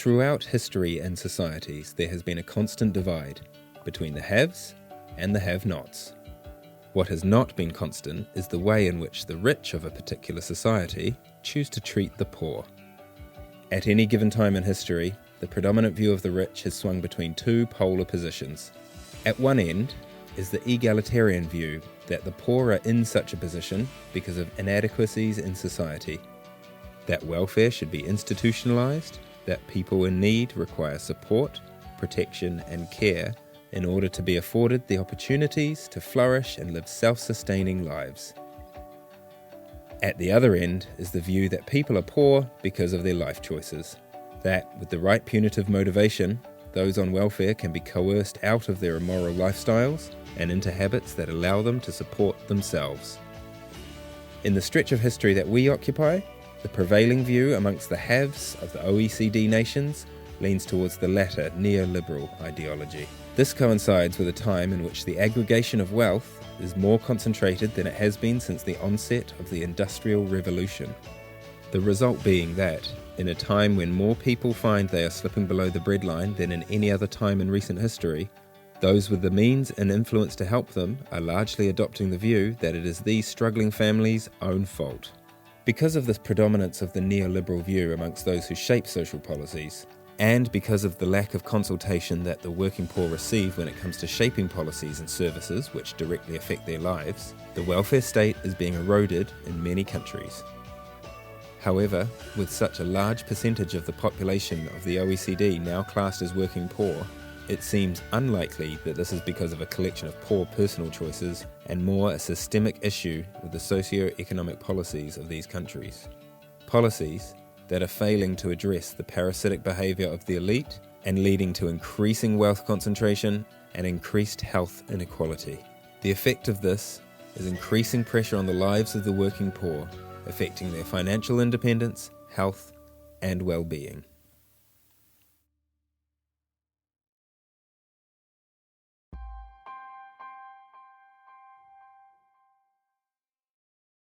Throughout history and societies, there has been a constant divide between the haves and the have-nots. What has not been constant is the way in which the rich of a particular society choose to treat the poor. At any given time in history, the predominant view of the rich has swung between two polar positions. At one end is the egalitarian view that the poor are in such a position because of inadequacies in society, that welfare should be institutionalized, that people in need require support, protection and care in order to be afforded the opportunities to flourish and live self-sustaining lives. At the other end is the view that people are poor because of their life choices, that with the right punitive motivation, those on welfare can be coerced out of their immoral lifestyles and into habits that allow them to support themselves. In the stretch of history that we occupy, the prevailing view amongst the haves of the OECD nations leans towards the latter neoliberal ideology. This coincides with a time in which the aggregation of wealth is more concentrated than it has been since the onset of the Industrial Revolution. The result being that, in a time when more people find they are slipping below the breadline than in any other time in recent history, those with the means and influence to help them are largely adopting the view that it is these struggling families' own fault. Because of this predominance of the neoliberal view amongst those who shape social policies, and because of the lack of consultation that the working poor receive when it comes to shaping policies and services which directly affect their lives, the welfare state is being eroded in many countries. However, with such a large percentage of the population of the OECD now classed as working poor, it seems unlikely that this is because of a collection of poor personal choices and more a systemic issue with the socio-economic policies of these countries. Policies that are failing to address the parasitic behaviour of the elite and leading to increasing wealth concentration and increased health inequality. The effect of this is increasing pressure on the lives of the working poor, affecting their financial independence, health, and well-being.